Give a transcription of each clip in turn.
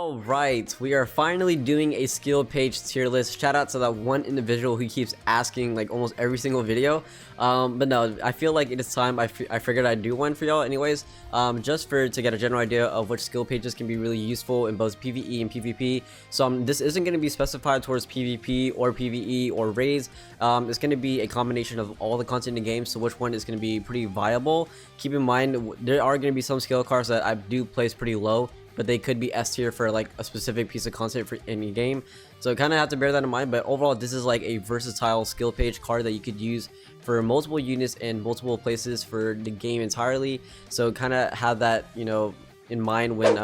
Alright, we are finally doing a skill page tier list. Shout out to that one individual who keeps asking like almost every single video. But no, I feel like it is time. I figured I'd do one for y'all anyways, just to get a general idea of which skill pages can be really useful in both PvE and PvP. So this isn't going to be specified towards PvP or PvE or raids. It's going to be a combination of all the content in the game, so which one is going to be pretty viable. Keep in mind, there are going to be some skill cards that I do place pretty low, but they could be S tier for like a specific piece of content for any game. So kind of have to bear that in mind. But overall, this is like a versatile skill page card that you could use for multiple units and multiple places for the game entirely. So kind of have that, you know, in mind when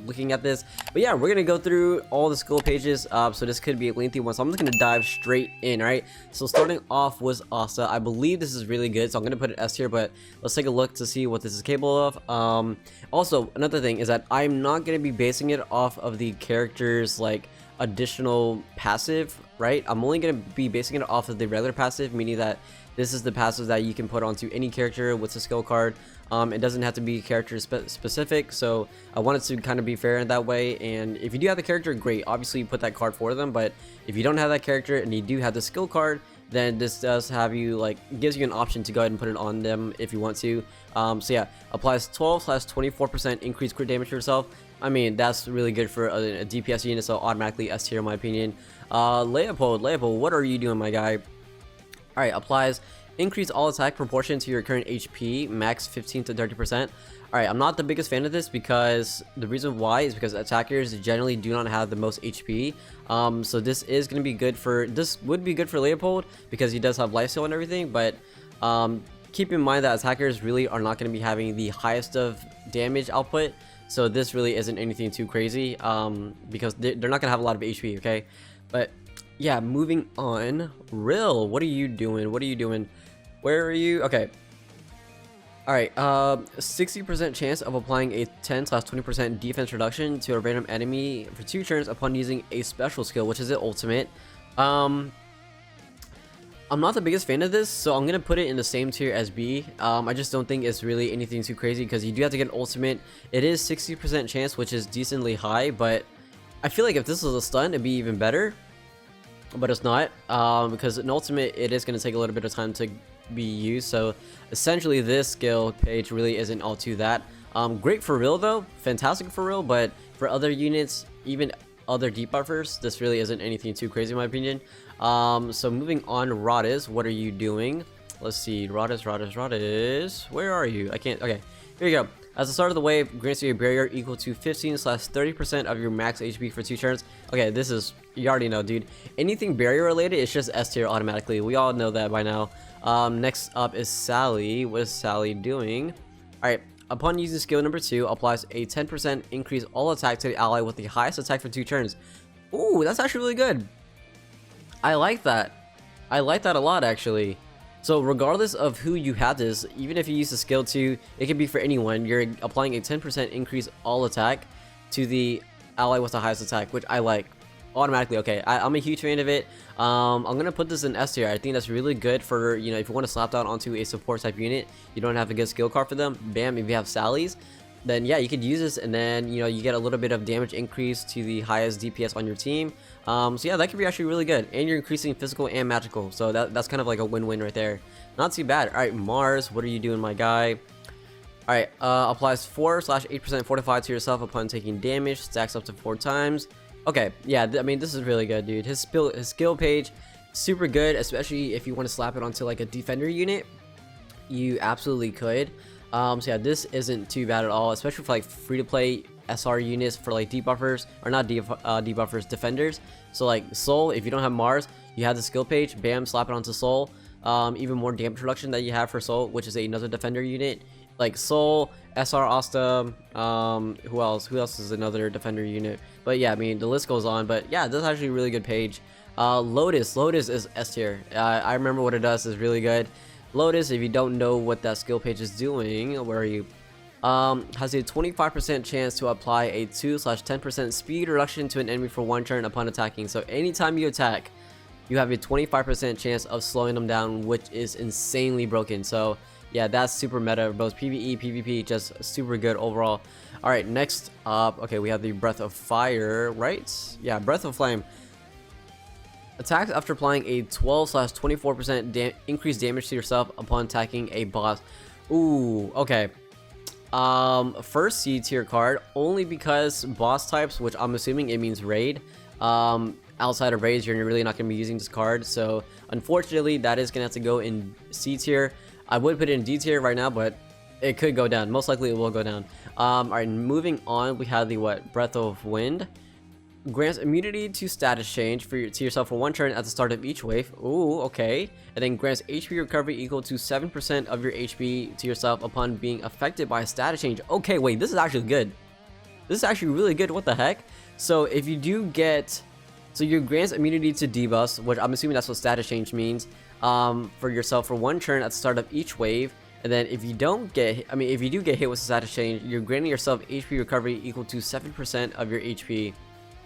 looking at this. But yeah, we're gonna go through all the skill pages, so this could be a lengthy one, so I'm just gonna dive straight in. All right, so starting off was Asa. I believe this is really good, so I'm gonna put it S here, but let's take a look to see what this is capable of. Also, another thing is that I'm not gonna be basing it off of the character's like additional passive, right? I'm only gonna be basing it off of the regular passive, meaning that this is the passive that you can put onto any character with a skill card. It doesn't have to be character specific, so I wanted to kind of be fair in that way. And if you do have the character, great, obviously put that card for them. But if you don't have that character and you do have the skill card, then this does have you like gives you an option to go ahead and put it on them if you want to. So yeah, applies 12/24% increased crit damage to yourself. I mean, that's really good for a DPS unit, so automatically S tier in my opinion. Leopold, what are you doing, my guy? Alright, applies increase all attack proportion to your current HP, max 15 to 30%. Alright, I'm not the biggest fan of this because the reason why is because attackers generally do not have the most HP. So this is going to be good for, this would be good for Leopold because he does have lifesteal and everything, but keep in mind that attackers really are not going to be having the highest of damage output. So this really isn't anything too crazy because they're not going to have a lot of HP, okay? But yeah, moving on. Rill, what are you doing? Where are you? Okay. Alright, 60% chance of applying a 10/20% defense reduction to a random enemy for 2 turns upon using a special skill, which is the ultimate. I'm not the biggest fan of this, so I'm gonna put it in the same tier as B. I just don't think it's really anything too crazy because you do have to get an ultimate. It is 60% chance, which is decently high, but I feel like if this was a stun, it'd be even better. But it's not, because an ultimate, it is going to take a little bit of time to be used. So essentially this skill page really isn't all too that great for real though, fantastic for real, but for other units, even other debuffers, this really isn't anything too crazy in my opinion. So moving on, Rodis, what are you doing? Let's see, Rodis, where are you? I can't, okay, here you go. As the start of the wave, grants you a barrier equal to 15/30% of your max HP for 2 turns. Okay, this is, you already know, dude. Anything barrier related, it's just S tier automatically. We all know that by now. Next up is Sally. What is Sally doing? Alright, upon using skill number 2, applies a 10% increase all attack to the ally with the highest attack for 2 turns. Ooh, that's actually really good. I like that. I like that a lot, actually. So regardless of who you have this, even if you use the skill 2, it can be for anyone. You're applying a 10% increase all attack to the ally with the highest attack, which I like automatically. Okay, I'm a huge fan of it. I'm gonna put this in S tier. I think that's really good for, you know, if you want to slap down onto a support type unit, you don't have a good skill card for them. Bam, if you have Sally's, then yeah, you could use this, and then you know you get a little bit of damage increase to the highest DPS on your team. So yeah, that could be actually really good, and you're increasing physical and magical, so that's kind of like a win-win right there. Not too bad. All right, Mars, what are you doing, my guy? All right, applies 4/8% fortified to yourself upon taking damage, stacks up to 4 times. Okay, yeah, I mean this is really good, dude. His skill page, super good, especially if you want to slap it onto like a defender unit. You absolutely could. So yeah, this isn't too bad at all, especially for like free-to-play SR units for like debuffers, or not debuffers, defenders. So like Soul, if you don't have Mars, you have the skill page, bam, slap it onto Soul. Even more damage reduction that you have for Soul, which is another defender unit. Like Soul, SR Asta, who else is another defender unit? But yeah, I mean the list goes on. But yeah, this is actually a really good page. Lotus is S tier. I remember what it does, is really good. Lotus, if you don't know what that skill page is doing, where are you? Has a 25% chance to apply a 2/10% speed reduction to an enemy for 1 turn upon attacking. So anytime you attack, you have a 25% chance of slowing them down, which is insanely broken. So Yeah, that's super meta. Both PVE, PvP, just super good overall. All right, next up, okay, we have the Breath of Fire, right? Yeah, Breath of Flame. Attacks after applying a 12/24% increased damage to yourself upon attacking a boss. Ooh, okay. First C tier card, only because boss types, which I'm assuming it means raid, outside of raids, you're really not going to be using this card. So unfortunately, that is going to have to go in C tier. I would put it in D tier right now, but it could go down. Most likely it will go down. Alright, moving on, we have the Breath of Wind. Grants immunity to status change to yourself for 1 turn at the start of each wave. Ooh, okay. And then grants HP recovery equal to 7% of your HP to yourself upon being affected by a status change. Okay, wait, this is actually good. This is actually really good. What the heck? So if you do get... So you grants immunity to debuffs, which I'm assuming that's what status change means, for yourself for 1 turn at the start of each wave. And then if you don't get... if you do get hit with a status change, you're granting yourself HP recovery equal to 7% of your HP.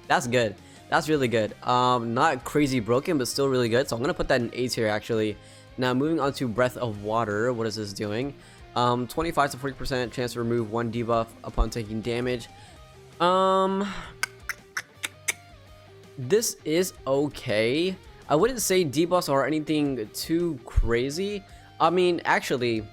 That's good. That's really good. Not crazy broken, but still really good. So I'm gonna put that in A tier actually. Now moving on to Breath of Water. What is this doing? 25 to 40% chance to remove 1 debuff upon taking damage. This is okay. I wouldn't say debuffs are anything too crazy. I mean, actually.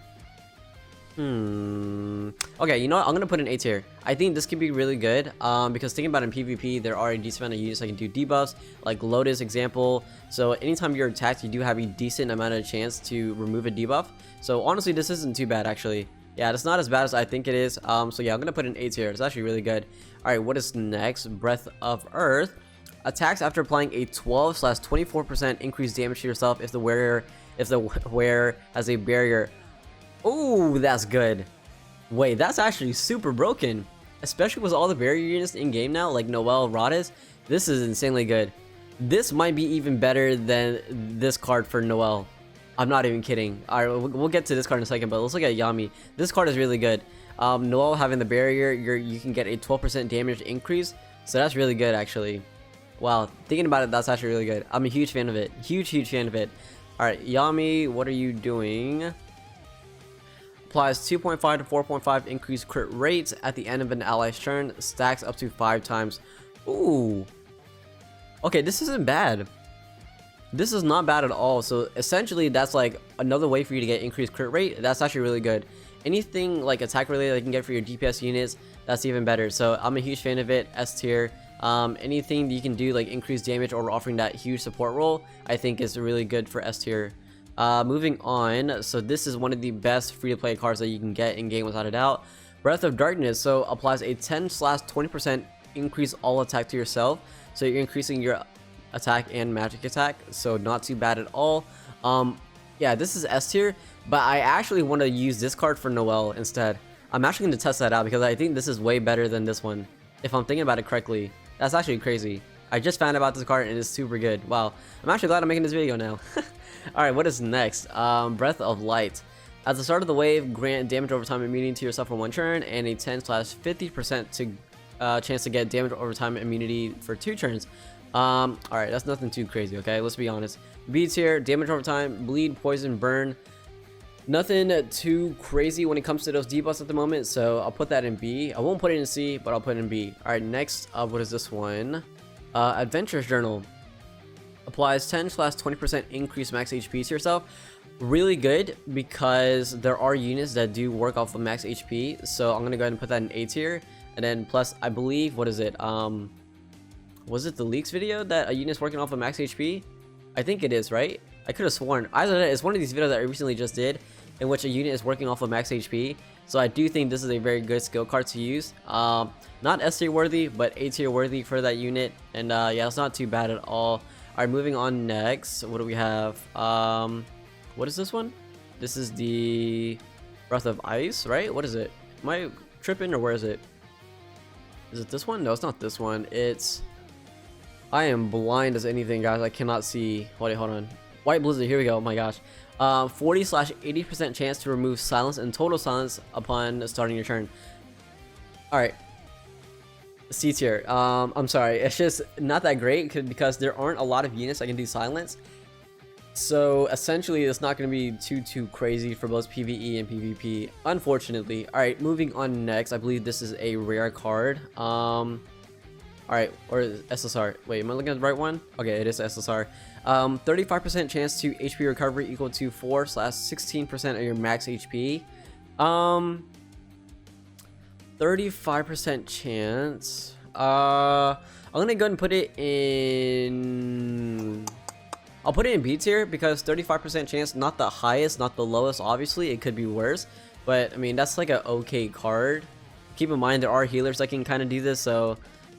Okay, you know what? I'm gonna put an A tier. I think this could be really good, because thinking about in PvP, there are a decent amount of units that can do debuffs, like Lotus example. So anytime you're attacked, you do have a decent amount of chance to remove a debuff. So honestly, this isn't too bad actually. Yeah, it's not as bad as I think it is. So yeah, I'm gonna put an A tier. It's actually really good. All right, what is next? Breath of Earth. Attacks after applying a 12/24% increased damage to yourself if the wearer has a barrier. Oh, that's good. Wait, that's actually super broken. Especially with all the barrier units in game now, like Noelle, Radis. This is insanely good. This might be even better than this card for Noelle. I'm not even kidding. Alright, we'll get to this card in a second, but let's look at Yami. This card is really good. Noelle having the barrier, you can get a 12% damage increase. So that's really good actually. Wow, thinking about it, that's actually really good. I'm a huge fan of it. Huge fan of it. Alright, Yami, what are you doing? Applies 2.5 to 4.5 increased crit rates at the end of an ally's turn. Stacks up to 5 times. Ooh. Okay, this isn't bad. This is not bad at all. So essentially, that's like another way for you to get increased crit rate. That's actually really good. Anything like attack related that you can get for your DPS units, that's even better. So I'm a huge fan of it. S tier. Anything that you can do like increased damage or offering that huge support role, I think is really good for S tier. Moving on, so this is one of the best free-to-play cards that you can get in game without a doubt. Breath of Darkness, so applies a 10/20% increase all attack to yourself, so you're increasing your attack and magic attack, so not too bad at all. Yeah, this is S tier, but I actually want to use this card for Noelle instead. I'm actually going to test that out because I think this is way better than this one, if I'm thinking about it correctly. That's actually crazy. I just found out about this card and it's super good. Wow, I'm actually glad I'm making this video now. Alright, what is next? Breath of Light. At the start of the wave, grant damage over time immunity to yourself for 1 turn, and a 10/50% chance to get damage over time immunity for 2 turns. Alright, that's nothing too crazy, okay? Let's be honest. B tier, damage over time, bleed, poison, burn. Nothing too crazy when it comes to those debuffs at the moment, so I'll put that in B. I won't put it in C, but I'll put it in B. Alright, next up, what is this one? Adventurer's Journal. Applies 10/20% increased max HP to yourself. Really good because there are units that do work off of max HP. So I'm gonna go ahead and put that in A tier. And then plus, I believe, what is it? Was it the leaks video that a unit's working off of max HP? I think it is, right? I could have sworn. Either that, it's one of these videos that I recently just did, in which a unit is working off of max HP. So I do think this is a very good skill card to use. Not S tier worthy, but A tier worthy for that unit. And yeah, it's not too bad at all. Alright, moving on next. What do we have? What is this one? This is the Breath of Ice, right? What is it? Am I tripping or where is it? Is it this one? No, it's not this one. It's... I am blind as anything, guys. I cannot see. Wait, hold on. White Blizzard, here we go. Oh my gosh. 40/80% chance to remove silence and total silence upon starting your turn. Alright. C tier. I'm sorry, it's just not that great because there aren't a lot of units that can do silence. So essentially, it's not going to be too crazy for both PVE and PvP, unfortunately. All right, moving on next. I believe this is a rare card. All right, or SSR. Wait, am I looking at the right one? Okay, it is SSR. 35% chance to HP recovery equal to 4/16% of your max HP. 35% chance. I'm gonna go ahead and put it in. I'll put it in B tier because 35% chance, not the highest, not the lowest. Obviously, it could be worse, but I mean that's like an okay card. Keep in mind there are healers that can kind of do this, so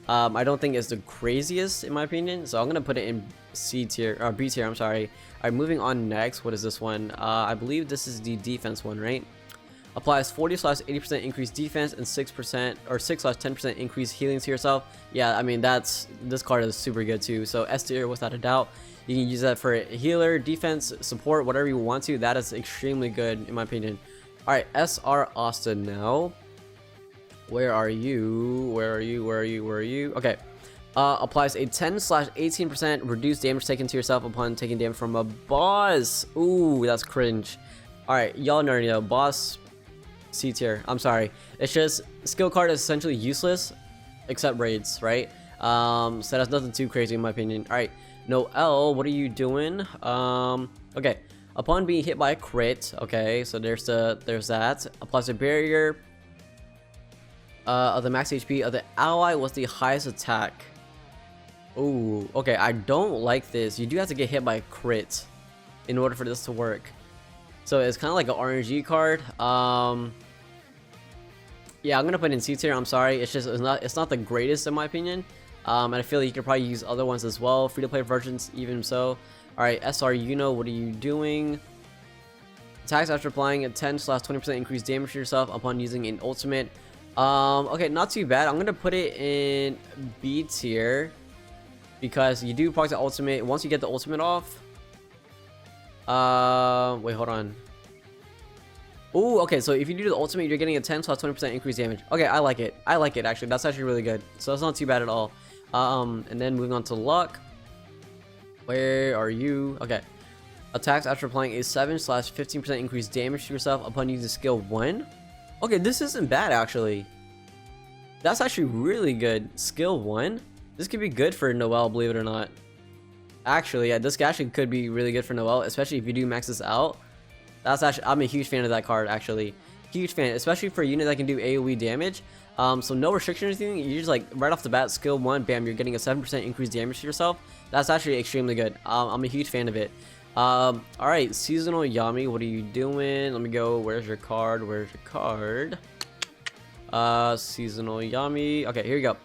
I don't think it's the craziest in my opinion. So I'm gonna put it in C tier or B tier. I'm sorry. All right, moving on next. What is this one? I believe this is the defense one, right? Applies 40/80% increased defense and 6% or 6/10% increased healing to yourself. Yeah, I mean this card is super good too. So S tier without a doubt. You can use that for healer, defense, support, whatever you want to. That is extremely good in my opinion. All right, SR Austin now. Where are you? Where are you? Where are you? Where are you? Okay. Applies a 10/18% reduced damage taken to yourself upon taking damage from a boss. Ooh, that's cringe. All right, y'all already know boss. C tier. I'm sorry. It's just skill card is essentially useless, except raids, right? So that's nothing too crazy in my opinion. All right, Noel, what are you doing? Okay. Upon being hit by a crit, okay, so there's that. Applies a barrier of the max HP of the ally with the highest attack. Ooh, okay. I don't like this. You do have to get hit by a crit in order for this to work. So it's kind of like an RNG card. Yeah, I'm gonna put it in C tier. I'm sorry, it's not the greatest in my opinion. And I feel like you could probably use other ones as well, free to play versions even so. All right, SR, what are you doing? Attacks after applying a 10/20% increased damage to yourself upon using an ultimate. Okay, not too bad. I'm gonna put it in B tier because you do proc the ultimate. Once you get the ultimate off. Wait, hold on. Ooh, okay, so if you do the ultimate, you're getting a 10/20% increased damage. Okay, I like it. I like it, actually. That's actually really good. So that's not too bad at all. And then moving on to luck. Where are you? Okay. Attacks after applying a 7/15% increased damage to yourself upon using skill 1. Okay, this isn't bad, actually. That's actually really good. Skill 1? This could be good for Noel, believe it or not. Actually, yeah, this actually could be really good for Noel, especially if you do max this out. That's actually, I'm a huge fan of that card, actually. Huge fan, especially for a unit that can do AoE damage. So no restriction or anything. You just like right off the bat, skill 1, bam, you're getting a 7% increased damage to yourself. That's actually extremely good. I'm a huge fan of it. All right, seasonal Yami, what are you doing? Let me go. Where's your card? Where's your card? Seasonal Yami. Okay, here you go.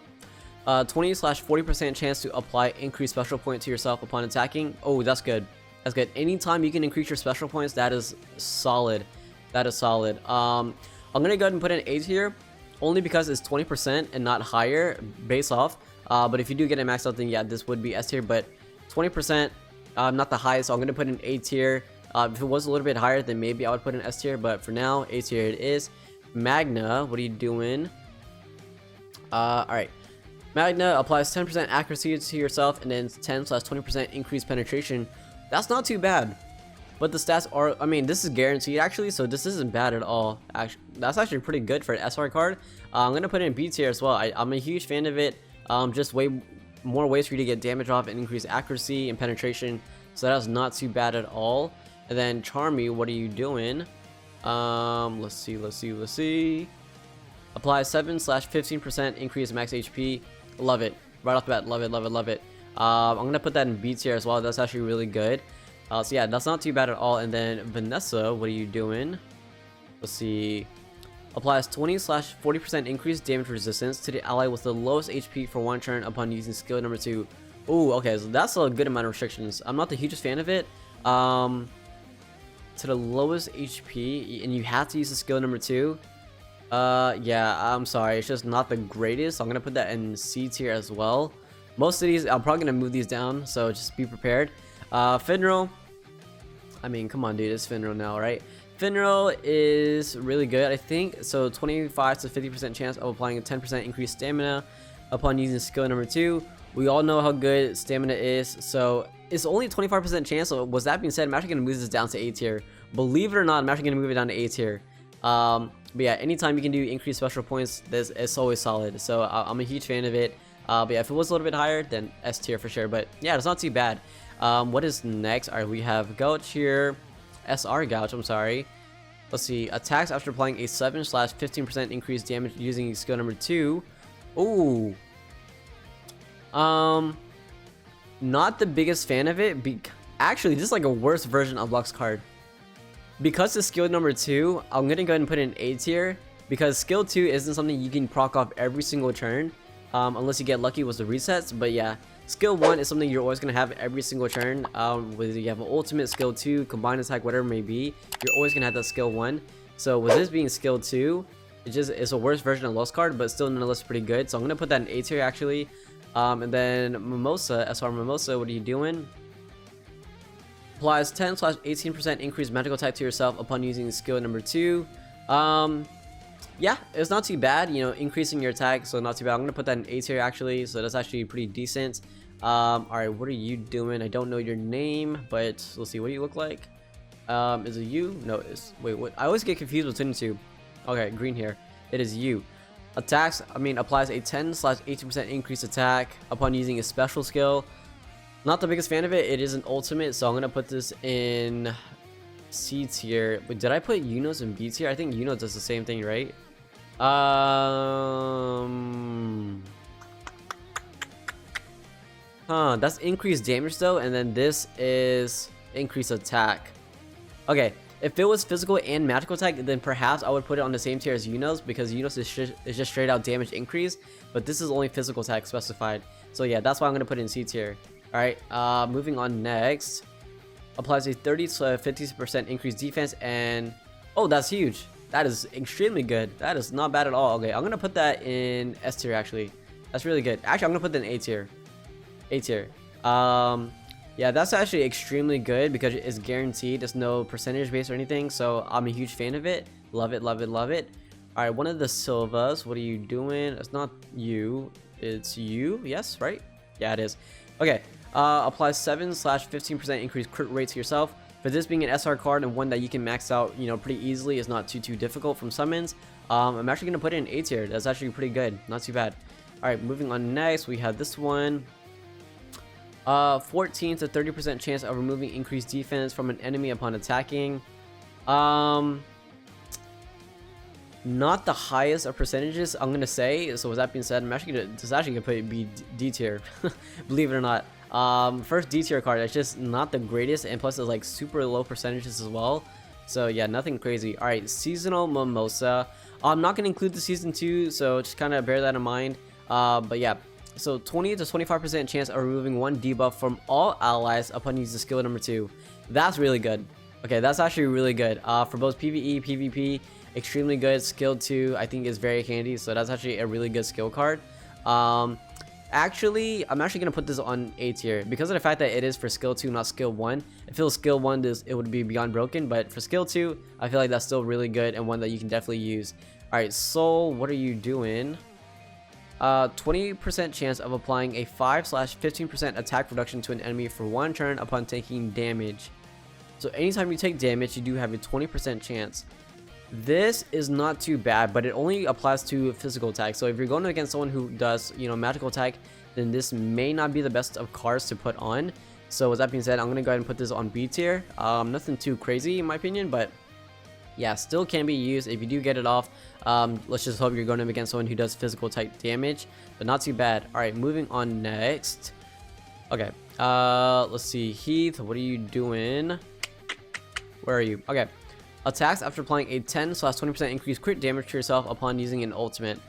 20/40% chance to apply increased special point to yourself upon attacking. Oh, that's good. That's good. Anytime you can increase your special points, that is solid. That is solid. I'm gonna go ahead and put in A tier, only because it's 20% and not higher base off. But if you do get it maxed out, then yeah, this would be S tier. But 20%, not the highest, so I'm gonna put in A tier. If it was a little bit higher, then maybe I would put in S tier. But for now, A tier it is. Magna, what are you doing? All right. Magna applies 10% accuracy to yourself and then 10/20% increased penetration. That's not too bad. But the stats are, I mean, this is guaranteed actually, so this isn't bad at all. Actually, that's actually pretty good for an SR card. I'm going to put it in B tier as well. I'm a huge fan of it. Just way more ways for you to get damage off and increase accuracy and penetration. So that's not too bad at all. And then Charmy, what are you doing? Let's see. Apply 7/15% increase max HP. Love it. Right off the bat, love it. I'm gonna put that in B tier as well. That's actually really good. So yeah, that's not too bad at all. And then Vanessa, what are you doing? Let's see. Applies 20/40% increased damage resistance to the ally with the lowest HP for 1 turn upon using skill number 2. Ooh, okay, so that's a good amount of restrictions. I'm not the hugest fan of it. To the lowest HP, and you have to use the skill number 2. Yeah, I'm sorry, it's just not the greatest. I'm gonna put that in C tier as well. Most of these, I'm probably gonna move these down, so just be prepared. Finral, I mean, come on, dude, it's Finral now, right? Finral is really good, I think. So 25 to 50% chance of applying a 10% increased stamina. upon using skill number 2. We all know how good stamina is, so it's only a 25% chance. So with that being said, I'm actually going to move this down to A tier. Believe it or not, I'm actually going to move it down to A tier. But yeah, anytime you can do increased special points, this it's always solid. So I'm a huge fan of it. But yeah, if it was a little bit higher, then S tier for sure. But yeah, it's not too bad. What is next? Alright, we have Gouch here. SR Gouch, I'm sorry. Let's see. Attacks after applying a 7/15% increased damage using skill number 2. Ooh. Not the biggest fan of it. Actually, this is like a worse version of Lux card. Because it's skill number 2, I'm gonna go ahead and put it in A tier. Because skill 2 isn't something you can proc off every single turn. Unless you get lucky with the resets. But yeah, skill 1 is something you're always gonna have every single turn. Whether you have an ultimate, skill 2, combined attack, whatever it may be, you're always gonna have that skill 1. So with this being skill 2, it's a worse version of Lost card, but still nonetheless pretty good. So I'm gonna put that in A tier actually. And then Mimosa, SR Mimosa, what are you doing? Applies 10/18% increased magical attack to yourself upon using skill number 2. Yeah, it's not too bad, you know, increasing your attack, so not too bad. I'm gonna put that in A tier actually, so that's actually pretty decent. Alright, what are you doing? I don't know your name, but let's see, what do you look like? Is it you? No, it's wait, what? I always get confused between the two. Okay, green here. It is you. Applies a 10/18% increased attack upon using a special skill. Not the biggest fan of it. It is an ultimate, so I'm gonna put this in C tier. Wait, did I put Unos in B tier? I think Unos does the same thing, right? That's increased damage though, and then this is increased attack. Okay, if it was physical and magical attack, then perhaps I would put it on the same tier as Unos, because Unos is just straight out damage increase, but this is only physical attack specified. So yeah, that's why I'm gonna put it in C tier. Alright, moving on next. Applies a 30-50% increased defense, and oh, that's huge. That is extremely good. That is not bad at all. Okay, I'm gonna put that in S tier actually. That's really good. Actually, I'm gonna put that in A tier. A tier. Yeah, that's actually extremely good because it's guaranteed. There's no percentage base or anything, so I'm a huge fan of it. Love it, love it, love it. Alright, one of the Silvas. What are you doing? It's not you. It's you. Yes, right? Yeah, it is. Okay. Applies 7/15% increased crit rate to yourself. For this being an SR card and one that you can max out, you know, pretty easily, is not too difficult from summons. I'm actually gonna put it in A tier. That's actually pretty good. Not too bad. Alright, moving on next, we have this one. 14 to 30% chance of removing increased defense from an enemy upon attacking. Not the highest of percentages, I'm gonna say. So with that being said, I'm actually gonna put it B D tier. Believe it or not. First D tier card, it's just not the greatest, and plus it's like super low percentages as well. So yeah, nothing crazy. Alright, Seasonal Mimosa. I'm not gonna include the season 2, so just kind of bear that in mind. But yeah, so 20 to 25% chance of removing one debuff from all allies upon using skill number 2. That's really good. Okay, that's actually really good. For both PVE, PvP, extremely good. Skill 2, I think, is very handy, so that's actually a really good skill card. Actually, I'm actually gonna put this on A tier because of the fact that it is for skill 2, not skill 1. If it was skill 1, it would be beyond broken, but for skill 2, I feel like that's still really good and one that you can definitely use. Alright, Soul, what are you doing? 20% chance of applying a 5/15% attack reduction to an enemy for one turn upon taking damage. So anytime you take damage, you do have a 20% chance. This is not too bad, but it only applies to physical attack. So if you're going against someone who does, you know, magical attack, then this may not be the best of cards to put on. So with that being said, I'm gonna go ahead and put this on B tier. Nothing too crazy in my opinion, but yeah, still can be used if you do get it off. Let's just hope you're going up against someone who does physical type damage, but not too bad. All right, moving on next. Okay, let's see. Heath, what are you doing? Where are you? Okay. Attacks after applying a 10/20% increased crit damage to yourself upon using an ultimate.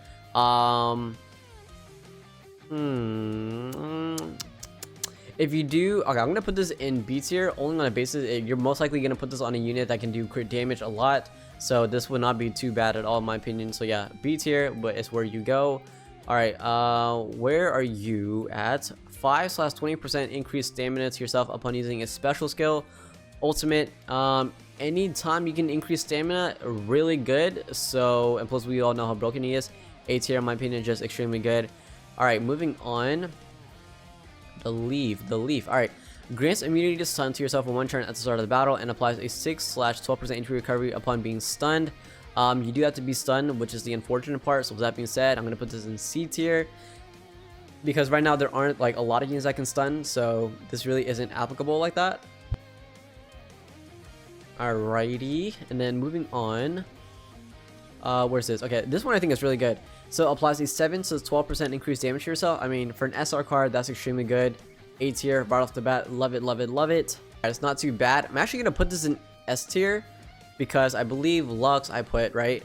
If you do, okay, I'm gonna put this in B tier only on a basis. You're most likely gonna put this on a unit that can do crit damage a lot, so this would not be too bad at all in my opinion. So yeah, B tier, but it's where you go. All right, where are you at? 5/20% increased stamina to yourself upon using a special skill. Ultimate. Anytime you can increase stamina, really good. So, and plus we all know how broken he is. A tier in my opinion, just extremely good. Alright, moving on. The leaf. Alright. Grants immunity to stun to yourself in one turn at the start of the battle and applies a 6/12% HP recovery upon being stunned. You do have to be stunned, which is the unfortunate part. So with that being said, I'm going to put this in C tier. Because right now there aren't like a lot of units that can stun, so this really isn't applicable like that. Alrighty, and then moving on. Where's this? Okay, this one I think is really good. So applies a 7/12% increased damage to yourself. I mean, for an SR card, that's extremely good. A tier, right off the bat, love it. Alright, it's not too bad. I'm actually gonna put this in S tier because I believe Lux I put right.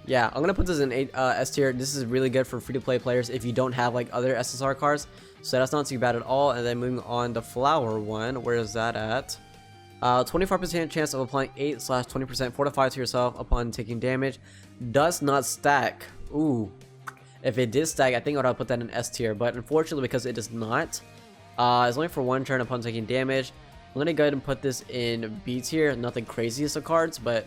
Yeah, I'm gonna put this in S tier. This is really good for free-to-play players if you don't have like other SSR cards. So that's not too bad at all. And then moving on, the flower one, where is that at? 25% chance of applying 8/20% fortify to yourself upon taking damage. Does not stack. Ooh. If it did stack, I think I would put that in S tier. But unfortunately, because it does not, it's only for one turn upon taking damage. I'm gonna go ahead and put this in B tier. Nothing craziest of cards, but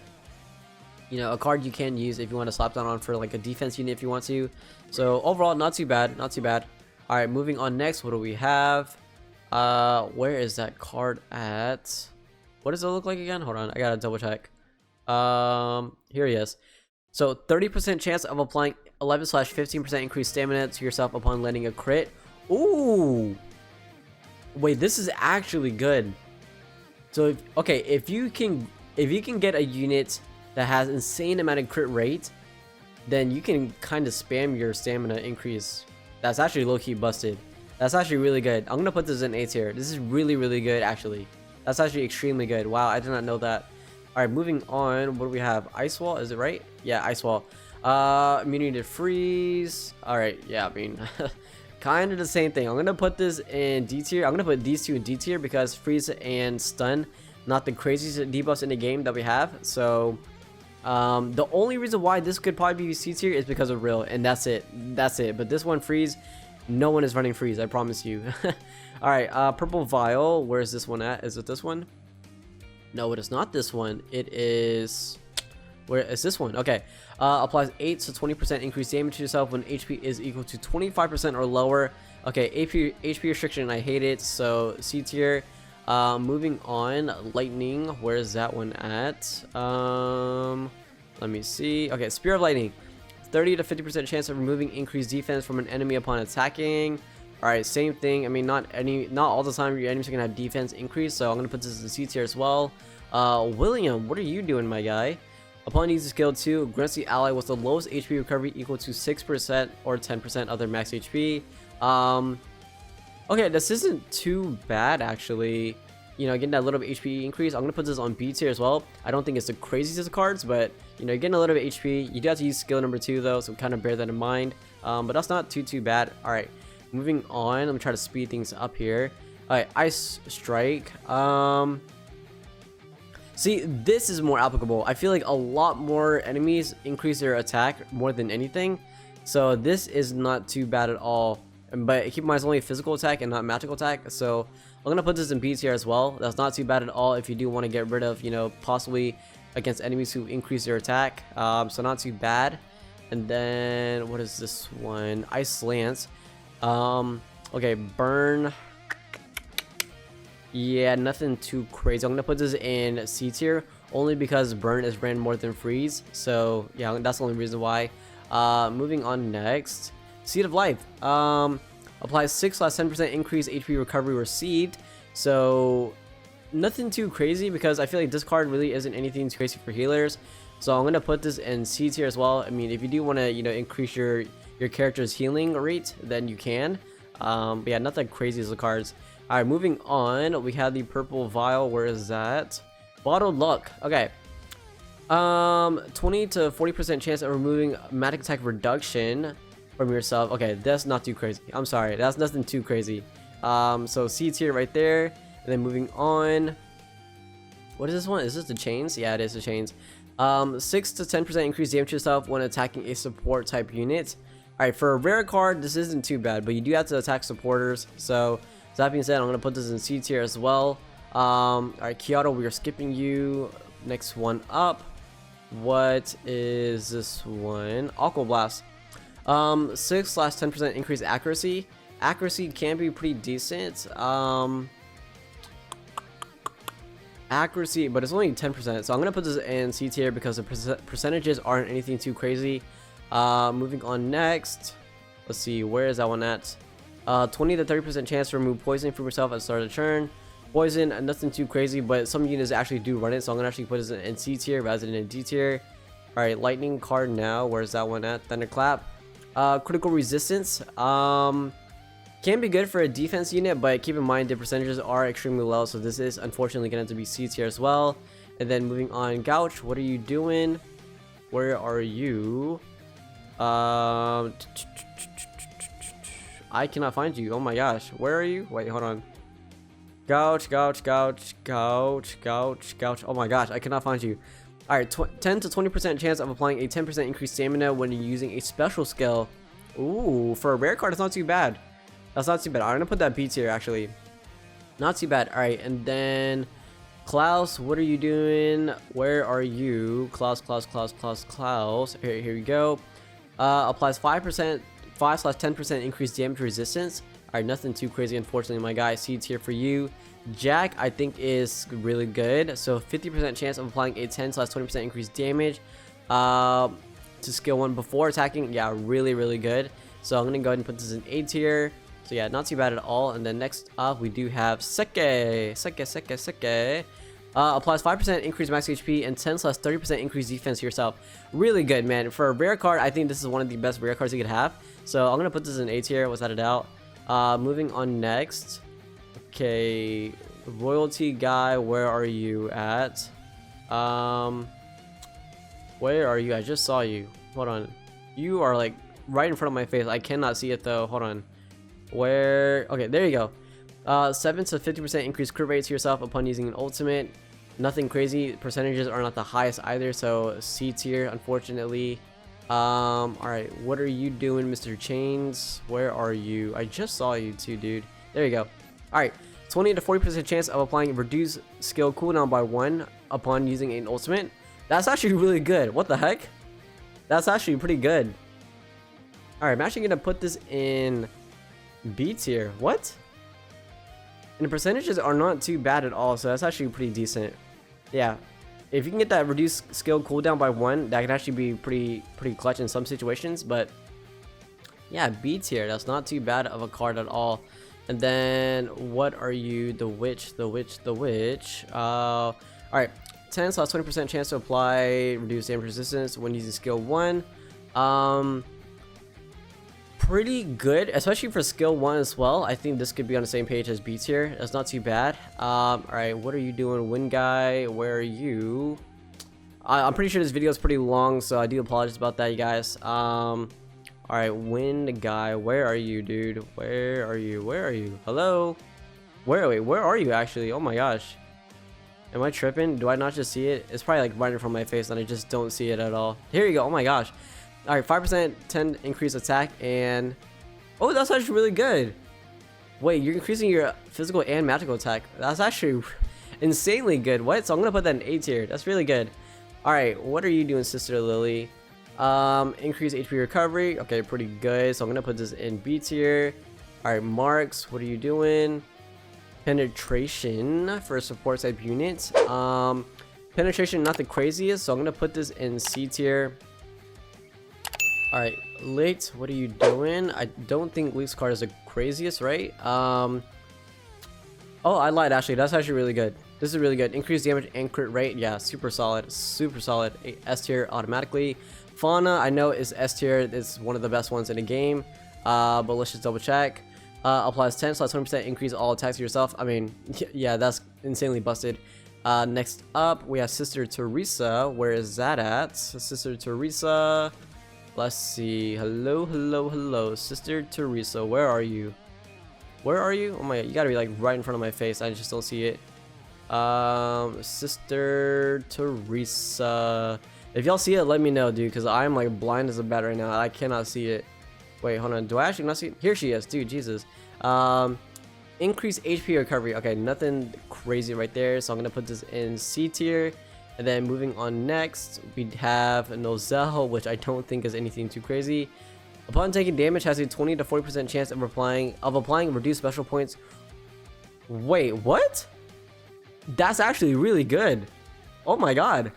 you know, a card you can use if you want to slap down on for like a defense unit if you want to. So overall, not too bad. All right, moving on next. What do we have? Where is that card at? What does it look like again? Hold on, I gotta double check. Here he is. So 30% chance of applying 11/15% increased stamina to yourself upon landing a crit. Ooh, wait, this is actually good. So if you can get a unit that has insane amount of crit rate, then you can kind of spam your stamina increase. That's actually low-key busted. That's actually really good. I'm gonna put this in A tier. This is really good actually. That's actually extremely good. Wow, I did not know that. Alright, moving on. What do we have? Ice Wall, is it right? Yeah, Ice Wall. Immunity to freeze. Alright, yeah, I mean, kind of the same thing. I'm gonna put this in D tier. I'm gonna put these two in D tier because freeze and stun, not the craziest debuffs in the game that we have. So, the only reason why this could probably be C tier is because of Rill, and that's it. But this one, freeze, no one is running freeze, I promise you. Alright, purple vial. Where is this one at? Is it this one? No, it is not this one. It is... Where is this one? Okay. Applies 8/20% increased damage to yourself when HP is equal to 25% or lower. Okay, HP restriction, I hate it. So, C tier. Moving on. Lightning. Where is that one at? Let me see. Okay, Spear of Lightning. 30 to 50% chance of removing increased defense from an enemy upon attacking. Alright, same thing. I mean, not all the time your enemies are gonna have defense increase, so I'm gonna put this in C tier as well. William, what are you doing, my guy? Upon using skill 2, grants the ally with the lowest HP recovery equal to 6% or 10% of their max HP. Okay, this isn't too bad actually. You know, getting that little bit of HP increase. I'm gonna put this on B tier as well. I don't think it's the craziest of cards, but you know, getting a little bit of HP. You do have to use skill number 2 though, so kind of bear that in mind. But that's not too bad. All right. Moving on, let me try to speed things up here. Alright, Ice Strike. See, this is more applicable. I feel like a lot more enemies increase their attack more than anything. So this is not too bad at all. But keep in mind, it's only a physical attack and not magical attack. So I'm going to put this in B tier as well. That's not too bad at all if you do want to get rid of, you know, possibly against enemies who increase their attack. So not too bad. And then, what is this one? Ice Lance. Okay, burn. Yeah, nothing too crazy. I'm gonna put this in C tier only because burn is ran more than freeze. So yeah, that's the only reason why. Moving on next, Seed of Life. Applies 6/10% increase HP recovery received. So nothing too crazy because I feel like this card really isn't anything too crazy for healers. So I'm gonna put this in C tier as well. I mean, if you do want to, you know, increase your character's healing rate, then you can. But yeah, nothing crazy as the cards. All right, moving on, we have the purple vial. Where is that? Bottled Luck. Okay. 20 to 40% chance of removing magic attack reduction from yourself. Okay, that's not too crazy. I'm sorry, that's nothing too crazy. So C tier right there. And then moving on. What is this one? Is this the chains? Yeah, it is the chains. 6 to 10% increased damage to yourself when attacking a support type unit. Alright, for a rare card, this isn't too bad, but you do have to attack supporters. So that being said, I'm going to put this in C tier as well. Alright, Kyoto, we are skipping you. Next one up. What is this one? Aqua Blast. 6/10% increased accuracy. Accuracy can be pretty decent. Accuracy, but it's only 10%, so I'm gonna put this in C tier because the percentages aren't anything too crazy. Moving on next, let's see, where is that one at? 20 to 30% chance to remove poison from yourself at the start of the turn. Poison, nothing too crazy, but some units actually do run it, so I'm gonna actually put this in C tier rather than in D tier. All right, lightning card now. Where's that one at? Thunderclap. Critical resistance. Can be good for a defense unit, but keep in mind the percentages are extremely low, so this is unfortunately going to have to be C tier as well. And then moving on, Gouch, what are you doing? Where are you? I cannot find you. Oh my gosh, where are you? Wait, hold on. Gouch. Oh my gosh, I cannot find you. Alright, 10 to 20% chance of applying a 10% increased stamina when you're using a special skill. Ooh, for a rare card, it's not too bad. That's not too bad. I'm gonna put that B tier actually. Not too bad. Alright, and then Klaus, what are you doing? Where are you? Klaus. Here we go. Applies 5/10% increased damage resistance. Alright, nothing too crazy, unfortunately, my guy. C tier for you. Jack, I think, is really good. So 50% chance of applying a 10/20% increased damage to skill 1 before attacking. Yeah, really good. So I'm gonna go ahead and put this in A tier. So yeah, not too bad at all. And then next up, we do have Seke. Applies 5% increased max HP and 10/30% increased defense to yourself. Really good, man. For a rare card, I think this is one of the best rare cards you could have. So I'm gonna put this in A tier without a doubt. Moving on next. Okay, royalty guy, where are you at? Where are you? I just saw you. Hold on. You are like right in front of my face. I cannot see it though. Hold on. Where? Okay, there you go. 7 to 50% increased crit rate to yourself upon using an ultimate. Nothing crazy. Percentages are not the highest either, so C tier, unfortunately. Alright, what are you doing, Mr. Chains? Where are you? I just saw you too, dude. There you go. Alright, 20 to 40% chance of applying reduced skill cooldown by 1 upon using an ultimate. That's actually really good. What the heck? That's actually pretty good. Alright, I'm actually gonna put this in B tier. What? And the percentages are not too bad at all, so that's actually pretty decent. Yeah, if you can get that reduced skill cooldown by 1, that can actually be pretty clutch in some situations. But yeah, B tier, that's not too bad of a card at all. And then what are you? The witch. All right, 10/20% chance to apply reduced damage resistance when using skill 1. Pretty good, especially for skill 1 as well. I think this could be on the same page as B tier. That's not too bad. All right, what are you doing, wind guy? Where are you? I'm pretty sure this video is pretty long, so I do apologize about that, you guys. All right, wind guy, where are you, dude? Where are you? Hello? Where are you actually? Oh my gosh, am I tripping? Do I not just see it? It's probably like right in front of my face and I just don't see it at all. Here you go. Oh my gosh. All right, 5% 10 increase attack, and oh, that's actually really good. Wait, you're increasing your physical and magical attack. That's actually insanely good. What? So I'm gonna put that in A tier. That's really good. All right, what are you doing, Sister Lily? Increase HP recovery. Okay, pretty good. So I'm gonna put this in B tier. All right, Marks, what are you doing? Penetration for support type units. Penetration not the craziest, so I'm gonna put this in C tier. All right, Leaked, what are you doing? I don't think Leaked's card is the craziest, right? Oh, I lied, actually. That's actually really good. This is really good. Increased damage and crit rate. Yeah, super solid. S tier automatically. Fauna, I know, is S tier. It's one of the best ones in the game. But let's just double check. Applies 10/20% increase all attacks to yourself. I mean, yeah, that's insanely busted. Next up, we have Sister Teresa. Where is that at? Sister Teresa. Let's see. Hello, Sister Teresa. Where are you? Oh my god, you gotta be like right in front of my face. I just don't see it. Sister Teresa. If y'all see it, let me know, dude, because I'm like blind as a bat right now. I cannot see it. Wait, hold on. Do I actually not see it? Here she is, dude. Jesus. Increase HP recovery. Okay, nothing crazy right there. So I'm gonna put this in C tier. And then moving on next, we have Nozel, which I don't think is anything too crazy. Upon taking damage, has a 20 to 40% chance of applying reduced special points. Wait, what? That's actually really good. Oh my god.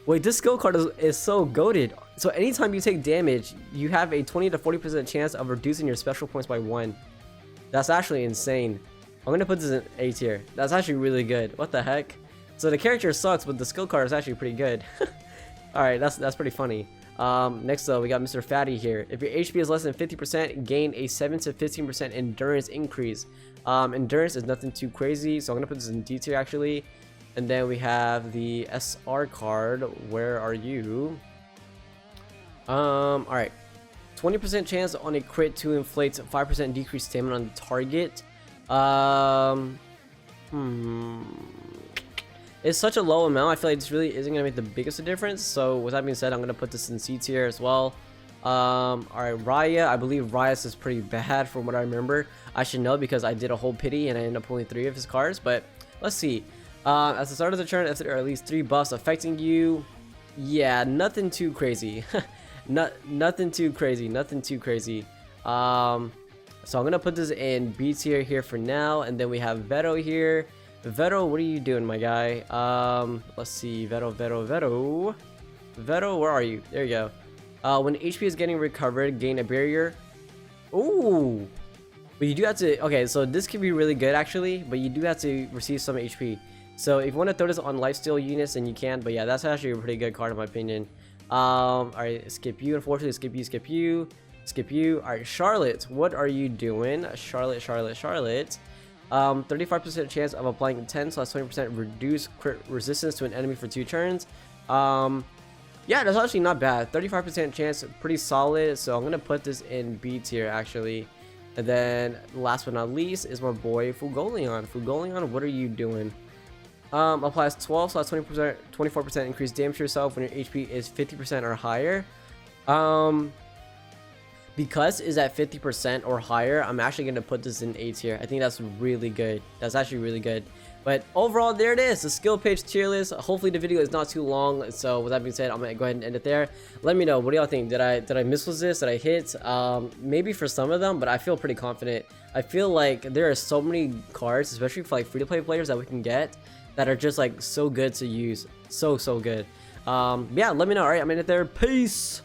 Wait, this skill card is so goated. So anytime you take damage, you have a 20 to 40% chance of reducing your special points by 1. That's actually insane. I'm gonna put this in A tier. That's actually really good. What the heck? So the character sucks, but the skill card is actually pretty good. Alright, that's pretty funny. Next though, we got Mr. Fatty here. If your HP is less than 50%, gain a 7 to 15% endurance increase. Endurance is nothing too crazy, so I'm gonna put this in D tier actually. And then we have the SR card. Where are you? Alright. 20% chance on a crit to inflate 5% decreased stamina on the target. It's such a low amount. I feel like this really isn't gonna make the biggest of difference. So with that being said, I'm gonna put this in C tier as well. Alright, Raya. I believe Raya is pretty bad from what I remember. I should know because I did a whole pity and I ended up pulling 3 of his cards. But let's see. At the start of the turn, if there are at least 3 buffs affecting you, yeah, nothing too crazy. Nothing too crazy. So I'm gonna put this in B tier here for now, and then we have Veto here. Veto, what are you doing, my guy? Let's see, Veto, where are you? There you go. When HP is getting recovered, gain a barrier. Ooh, but you do have to. Okay, so this can be really good actually, but you do have to receive some HP. So if you want to throw this on lifesteal units, then you can. But yeah, that's actually a pretty good card in my opinion. Alright, skip you. Unfortunately, skip you. Alright, Charlotte, what are you doing? Charlotte. 35% chance of applying 10 / 20% reduced crit resistance to an enemy for 2 turns. Yeah, that's actually not bad. 35% chance, pretty solid. So I'm gonna put this in B tier actually. And then last but not least is my boy Fugolion. What are you doing? Applies 12 / 20%, 24% increased damage to yourself when your HP is 50% or higher. Because is at 50% or higher, I'm actually gonna put this in A tier. I think that's really good. That's actually really good. But overall, there it is, the skill page tier list. Hopefully the video is not too long. So with that being said, I'm gonna go ahead and end it there. Let me know, what do y'all think? Did I miss with this? Did I hit? Maybe for some of them, but I feel pretty confident. I feel like there are so many cards, especially for like free-to-play players, that we can get that are just like so good to use. So good. Yeah, let me know. All right, I'm in it there. Peace.